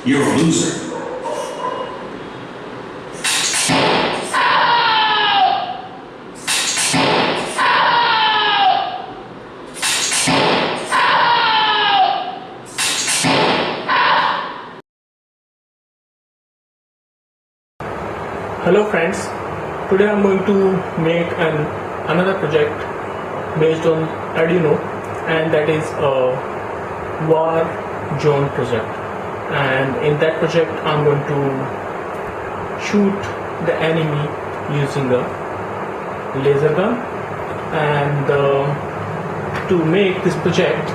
You're a loser. Hello friends, today I'm going to make another project based on Arduino, and that is a war zone project. And in that project I'm going to shoot the enemy using a laser gun. And to make this project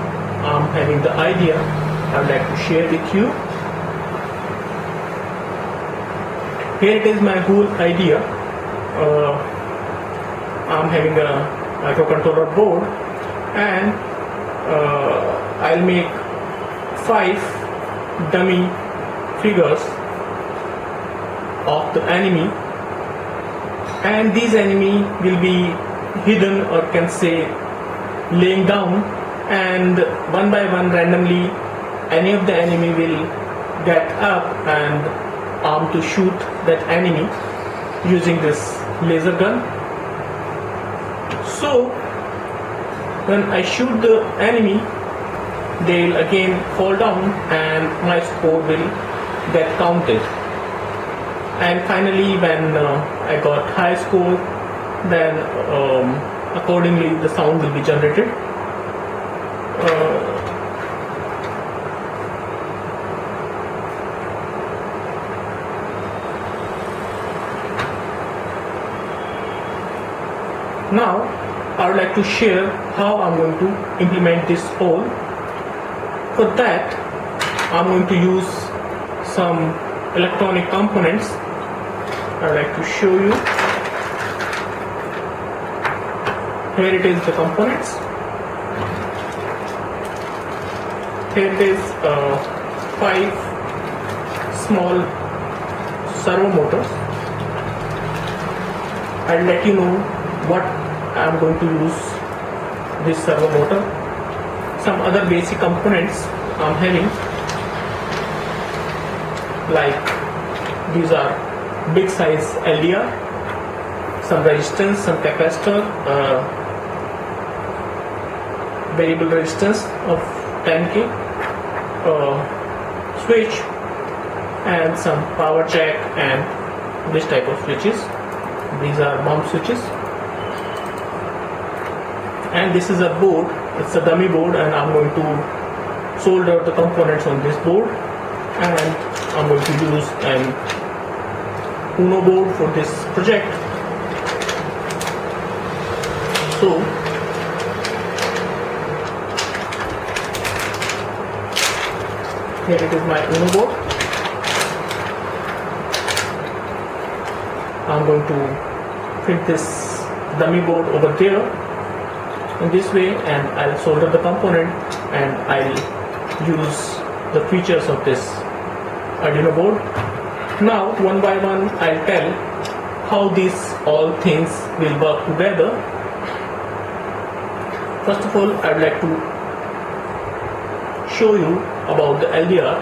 I'm having the idea I'd like to share with you. Here it is my whole idea. I'm having a microcontroller board, and I'll make 5 dummy figures of the enemy, and these enemy will be hidden, or can say laying down, and one by one randomly any of the enemy will get up and armed to shoot that enemy using this laser gun. So when I shoot the enemy, they'll again fall down and my score will get counted. And finally, when I got high score, then accordingly the sound will be generated. Now I would like to share how I'm going to implement this all. For that I'm going to use some electronic components. I would like to show you. Here it is, the components. Here it is 5 small servo motors. I'll let you know what I'm going to use this servo motor. Some other basic components I'm having, like these are big size LDR, some resistance, some capacitor, variable resistance of 10k, switch, and some power jack, and this type of switches. These are bump switches. And this is a board, it's a dummy board, and I'm going to solder the components on this board, and I'm going to use an Uno board for this project. So here it is, my Uno board. I'm going to fit this dummy board over there in this way, and I'll solder the component, and I'll use the features of this Arduino board. Now one by one I'll tell how these all things will work together. First of all, I'd like to show you about the LDR.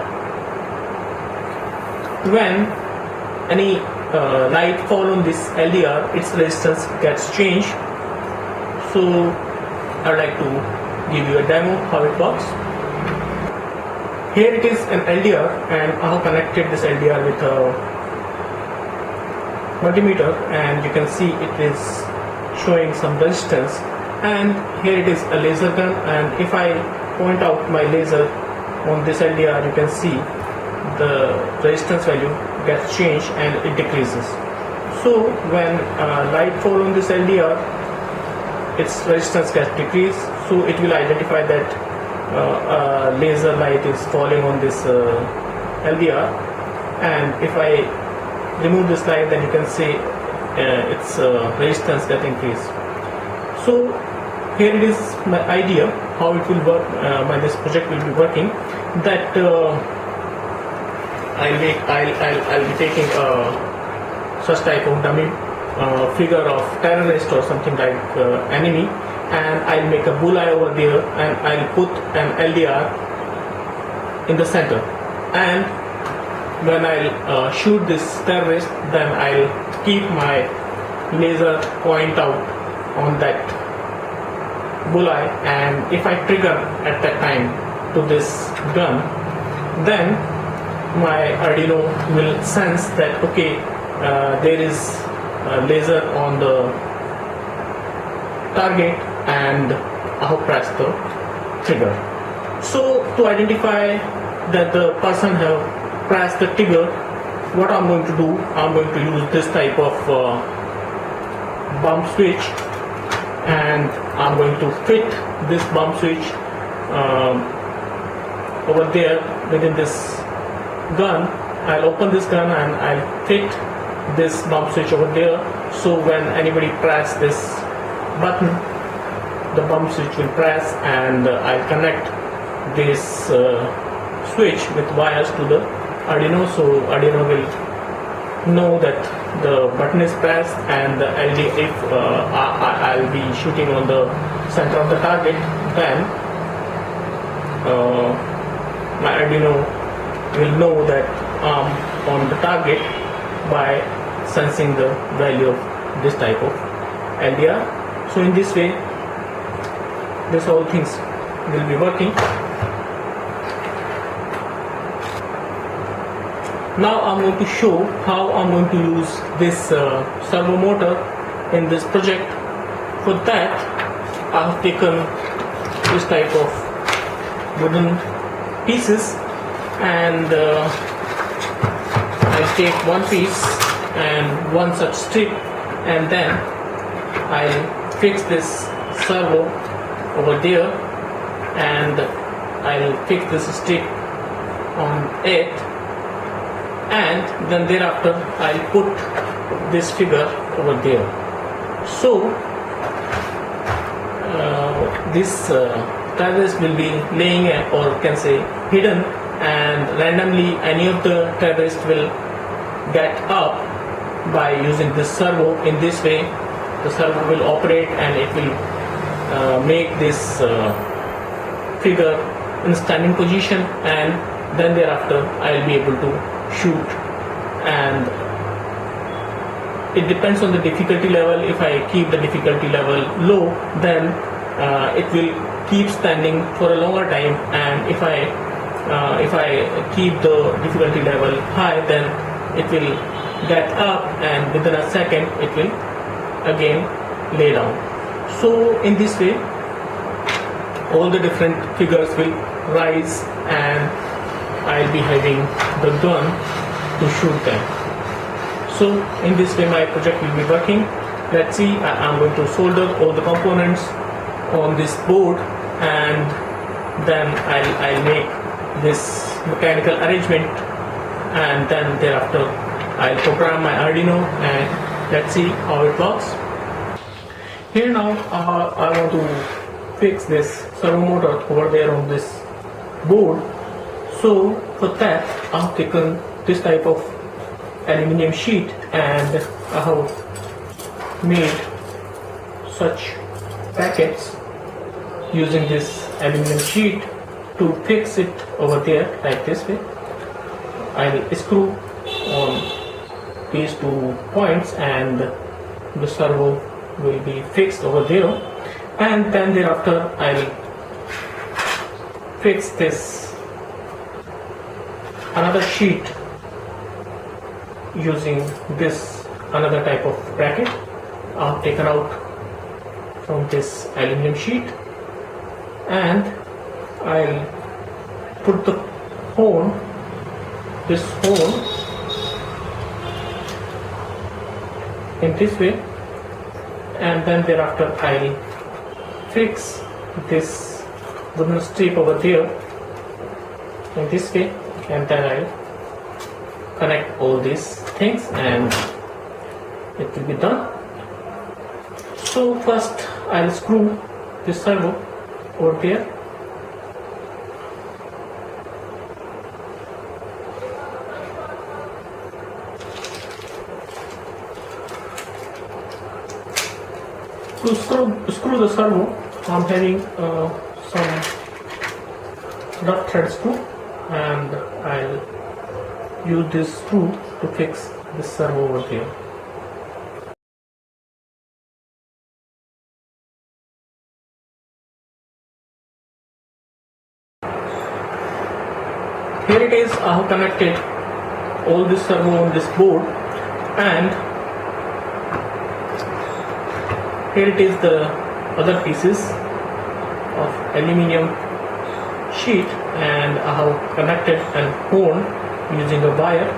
When any light fall on this LDR, its resistance gets changed. So I'd like to give you a demo how it works. Here it is an LDR, and I have connected this LDR with a multimeter, and you can see it is showing some resistance. And here it is a laser gun, and if I point out my laser on this LDR, you can see the resistance value gets changed and it decreases. So when light fall on this LDR, its resistance gets decreased, so it will identify that laser light is falling on this LDR. And if I remove this light, then you can see its resistance get increased. So here it is my idea how it will work. This project will be working. That I'll be taking such type of dummy figure of terrorist or something like enemy, and I'll make a bullseye over there, and I'll put an LDR in the center, and when I'll shoot this terrorist, then I'll keep my laser point out on that bullseye, and if I trigger at that time to this gun, then my Arduino will sense that okay, there is a laser on the target, and I have pressed the trigger. So to identify that the person have pressed the trigger, what I'm going to do, I'm going to use this type of bump switch, and I'm going to fit this bump switch over there within this gun. I'll open this gun and I'll fit this bump switch over there, so when anybody press this button, the bump switch will press, and I'll connect this switch with wires to the Arduino, so Arduino will know that the button is pressed, and the LED, if I'll be shooting on the center of the target, then my Arduino will know that I'm on the target by sensing the value of this type of LDR. So in this way, this whole things will be working. Now I'm going to show how I'm going to use this servo motor in this project. For that, I have taken this type of wooden pieces, and I'll take one piece and one such strip, and then I'll fix this servo over there, and I'll fix this stick on it, and then thereafter I'll put this figure over there. So this terrorist will be laying or can say hidden, and randomly any of the terrorists will get up by using this servo. In this way, the servo will operate, and it will make this figure in standing position, and then thereafter I'll be able to shoot. And it depends on the difficulty level. If I keep the difficulty level low, then it will keep standing for a longer time, and if I keep the difficulty level high, then it will get up, and within a second it will again lay down. So in this way, all the different figures will rise, and I'll be having the gun to shoot them. So in this way my project will be working. Let's see, I'm going to solder all the components on this board, and then I'll make this mechanical arrangement, and then thereafter I'll program my Arduino, and let's see how it works. Here now I want to fix this servo motor over there on this board. So for that I have taken this type of aluminium sheet, and I have made such packets using this aluminium sheet to fix it over there like this way. I'll screw on these 2 points, and the servo will be fixed over there, and then thereafter I'll fix this another sheet using this another type of bracket I've taken out from this aluminum sheet, and I'll put the this horn in this way, and then thereafter I'll fix this wooden strip over there in this way, and then I'll connect all these things, and it will be done. So first I'll screw this servo over there. To screw the servo, I'm having some rough thread screw, and I'll use this screw to fix this servo over there. Here it is, I have connected all this servo on this board, and here it is the other pieces of aluminium sheet, and I have connected and horn using a wire,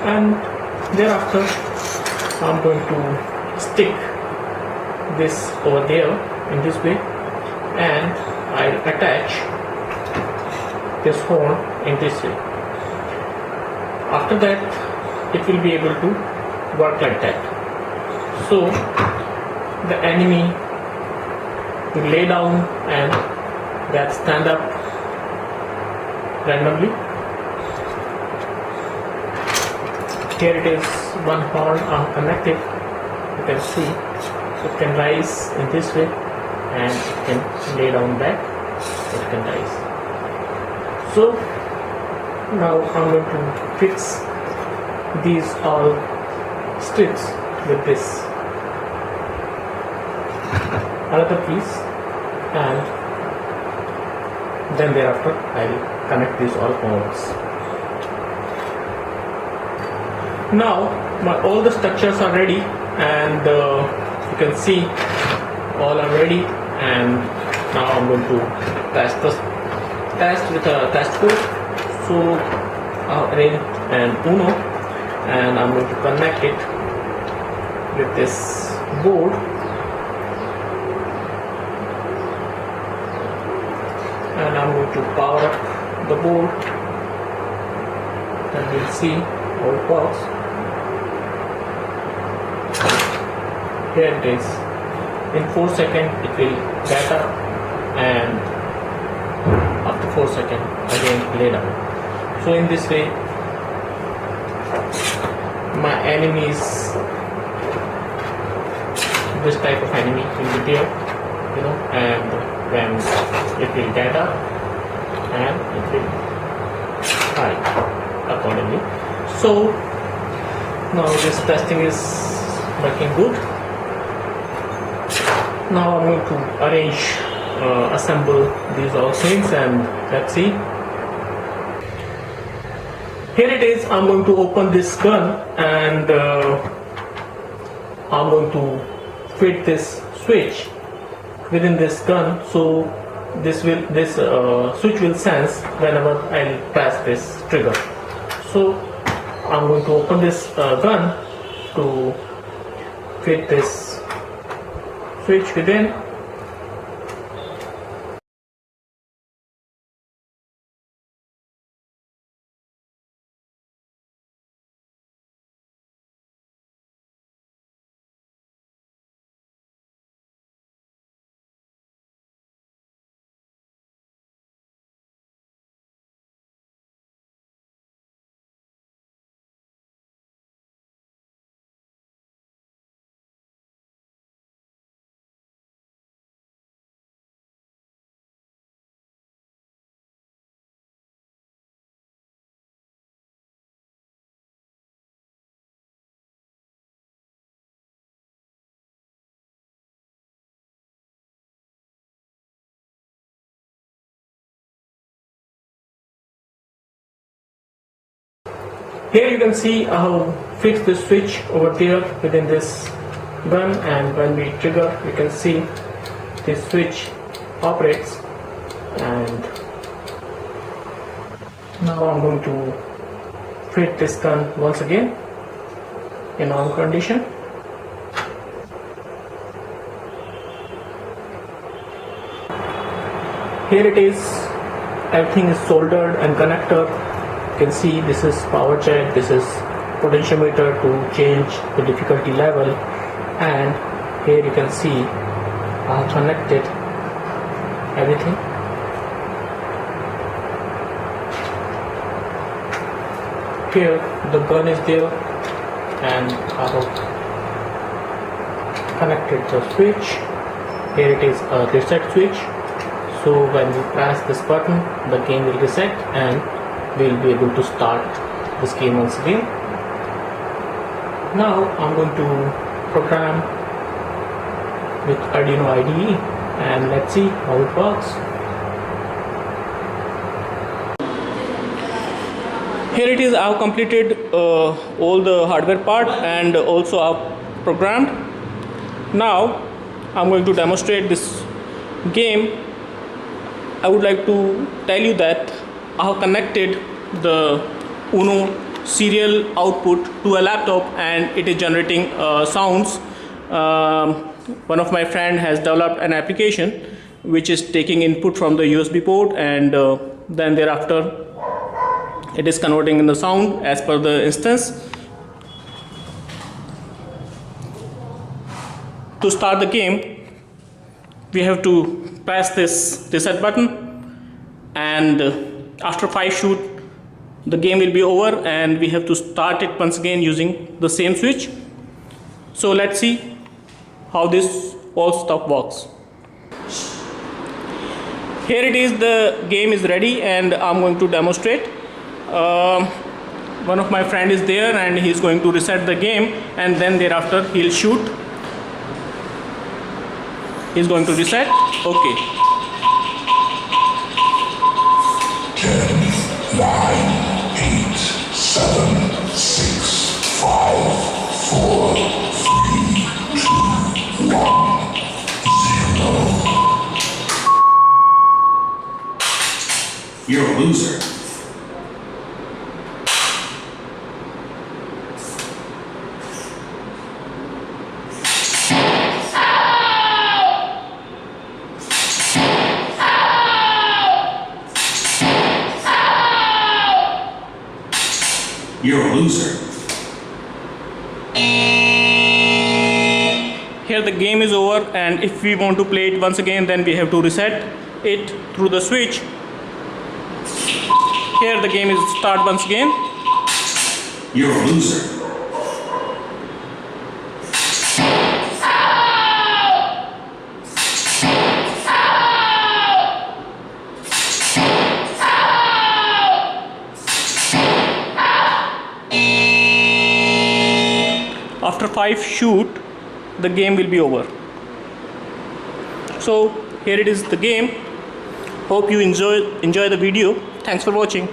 and thereafter I'm going to stick this over there in this way, and I'll attach this horn in this way. After that it will be able to work like that. So the enemy will lay down and that stand up randomly. Here it is, one horn connected. You can see it can rise in this way and it can lay down back. It can rise. So now I'm going to fix these all strips with this another piece, and then thereafter I'll connect these all horns. Now all the structures are ready, and you can see all are ready, and now I'm going to test with a test code. So I'll arrange an Uno, and I'm going to connect it with this board, and I'm going to power up the board, and we'll see how it works. Here it is. In 4 seconds it will get up, and after 4 seconds again lay down. So in this way my enemies, this type of enemy will be there, and when it will get up and it will hide accordingly. So now this testing is working good. Now I'm going to arrange, assemble these all things, and let's see. Here it is, I'm going to open this gun, and I'm going to fit this switch within this gun, so this switch will sense whenever I'll press this trigger. So I'm going to open this gun to fit this switch within. Here you can see how fixed the switch over there within this gun, and when we trigger you can see this switch operates. And now I'm going to fit this gun once again in on condition. Here it is, everything is soldered and connected. You can see this is power jack, this is potentiometer to change the difficulty level, and here you can see I have connected everything. Here the gun is there, and I have connected the switch. Here it is a reset switch, so when we press this button the game will reset and we'll be able to start this game once again. Now I'm going to program with Arduino IDE and let's see how it works. Here it is. I've completed all the hardware part and also I've programmed. Now I'm going to demonstrate this game. I would like to tell you that I have connected the Uno serial output to a laptop and it is generating sounds. One of my friend has developed an application which is taking input from the USB port and then thereafter it is converting in the sound as per the instance. To start the game, we have to press this reset button, and after 5 shoot the game will be over and we have to start it once again using the same switch. So let's see how this all stuff works. Here it is, the game is ready and I'm going to demonstrate. One of my friend is there and he's going to reset the game and then thereafter he'll shoot. He's going to reset. Okay. 10, 9, 8, 7, 6, 5, 4, 3, 2, 1, 0. You're a loser. You're a loser. Here the game is over and if we want to play it once again then we have to reset it through the switch. Here the game is start once again. You're a loser. After 5 shoot, the game will be over. So here it is, the game. Hope you enjoy the video. Thanks for watching.